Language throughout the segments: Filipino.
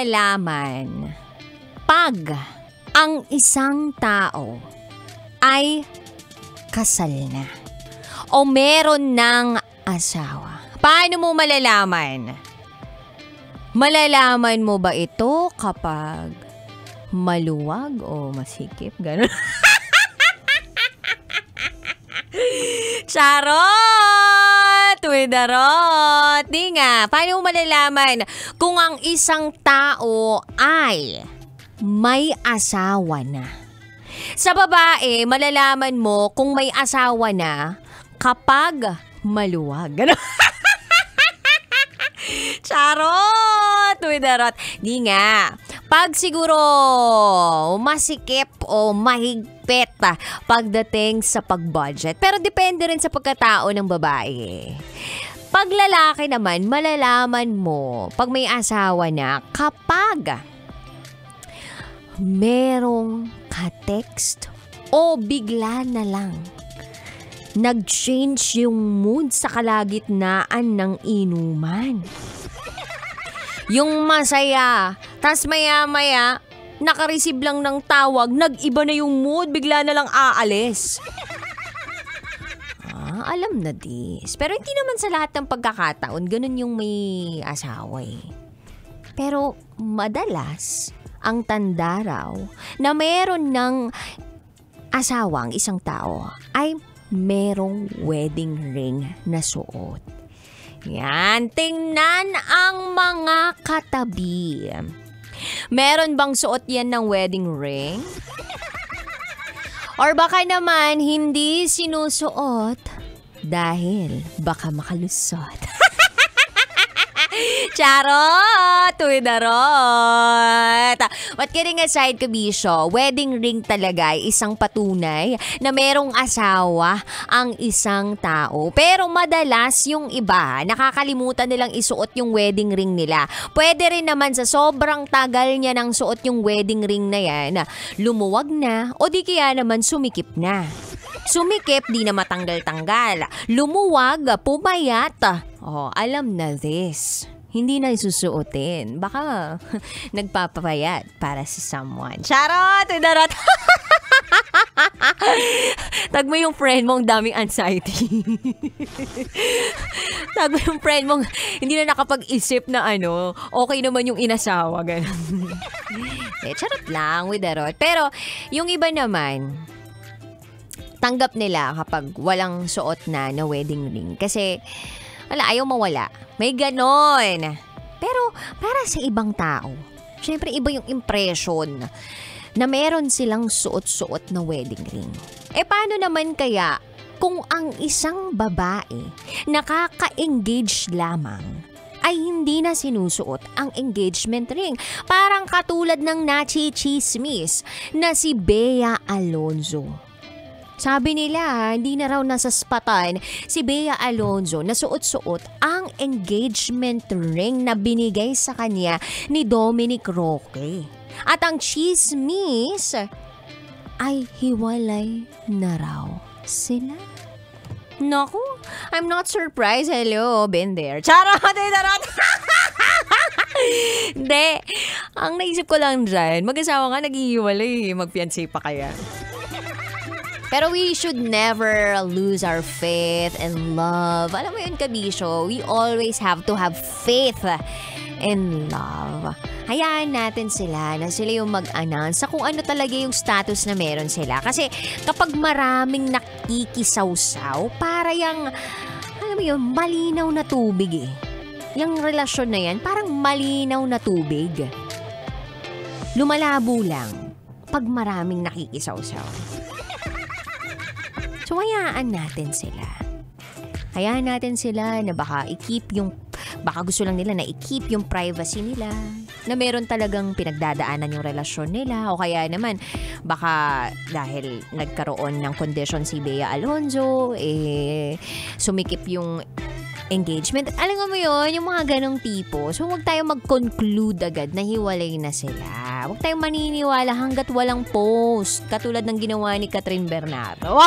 malalaman pag ang isang tao ay kasal na o meron ng asawa? Paano mo malalaman? Malalaman mo ba ito kapag maluwag o masikip? Ganun. Charot! With the rot! Di nga, paano mo malalaman kung ang isang tao ay may asawa na? Sa babae, malalaman mo kung may asawa na kapag maluwag. Ganun. Charot! With the rot. Di nga. Pag siguro masikip o mahigpit pagdating sa pag-budget. Pero depende rin sa pagkatao ng babae. Pag lalaki naman, malalaman mo pag may asawa na kapag merong ka-text o bigla na lang nag-change yung mood sa kalagitnaan ng inuman. Yung masaya, tas maya-maya, nakareceive lang ng tawag, nag-iba na yung mood, bigla na lang aalis. Alam na this. Pero hindi naman sa lahat ng pagkakataon, ganun yung may asawa eh. Pero madalas, ang tanda raw na meron ng asawa ang isang tao ay merong wedding ring na suot. Yan, tingnan ang mga katabi. Meron bang suot yan ng wedding ring? Or baka naman hindi sinusuot dahil baka makalusot. Charot! With the rot! But kidding aside, kabisyo, wedding ring talaga ay isang patunay na merong asawa ang isang tao. Pero madalas yung iba, nakakalimutan nilang isuot yung wedding ring nila. Pwede rin naman sa sobrang tagal niya nang suot yung wedding ring na yan, lumuwag na o di kaya naman sumikip na. Sumikip, di na matanggal-tanggal. Lumuwag, pumayat. Alam na this. Hindi na isusuotin. Baka nagpapapayat para sa someone. Charot! Idarot! Tag mo yung friend mong daming anxiety. Tag mo yung friend mong hindi na nakapag-isip na okay naman yung inasawa. Ganun. Charot lang, with the rot. Pero yung iba naman, tanggap nila kapag walang suot na wedding ring. Kasi ayaw mawala. May ganon. Pero para sa ibang tao, syempre iba yung impression na meron silang suot-suot na wedding ring. Paano naman kaya kung ang isang babae nakaka-engage lamang ay hindi na sinusuot ang engagement ring? Parang katulad ng nachichismis na si Bea Alonzo. Sabi nila, hindi na raw nasaspatan si Bea Alonzo na suot-suot ang engagement ring na binigay sa kanya ni Dominic Roque. At ang chismis ay hiwalay na raw sila. Naku, I'm not surprised. Hello, been there. Charot! Hindi. Ang naisip ko lang dyan, mag-asawa nga naghihiwalay, magfiancé pa kaya. Pero we should never lose our faith and love. Alam mo yun, kabisyo, we always have to have faith and love. Hayaan natin sila na sila yung mag-announce sa kung ano talaga yung status na meron sila. Kasi kapag maraming nakikisawsaw, para yung, alam mo yun, malinaw na tubig eh. Yung relasyon na yan, parang malinaw na tubig. Lumalabo lang pag maraming nakikisawsaw. So, hayaan natin sila. Hayaan natin sila na baka gusto lang nila na i-keep yung privacy nila. Na meron talagang pinagdadaanan yung relasyon nila. O kaya naman, baka dahil nagkaroon ng condition si Bea Alonzo, sumikip yung engagement. Alam mo yun, yung mga ganong tipo. So, huwag tayo mag-conclude agad na hiwalay na sila. Huwag tayong maniniwala hanggat walang post. Katulad ng ginawa ni Catherine Bernardo.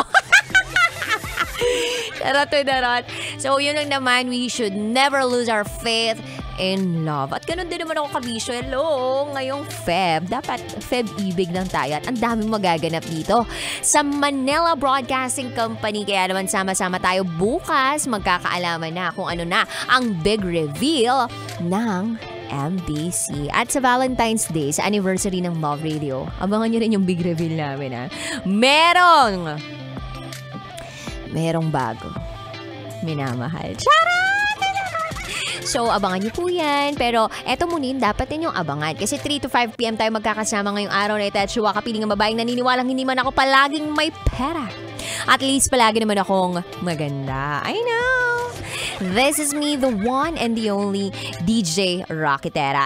Darot. So, yun lang naman. We should never lose our faith in love. At ganun din naman ako kabisyo. Hello, ngayong Feb. Dapat Feb-ibig lang tayo. At ang daming magaganap dito sa Manila Broadcasting Company. Kaya naman sama-sama tayo bukas. Magkakaalaman na kung ano na ang big reveal ng MBC. At sa Valentine's Day, sa anniversary ng Love Radio, abangan nyo rin yung big reveal namin, ha? Merong bago. Minamahal. Charot! So, abangan niyo po yan. Pero, eto muna yun, dapat din yung abangan. Kasi 3 to 5 p.m. tayo magkakasama ngayong araw na ito. At syuwa kapiling ang babaeng naniniwalang hindi man ako palaging may pera. At least palagi naman akong maganda. I know! This is me, the one and the only DJ Rocketera.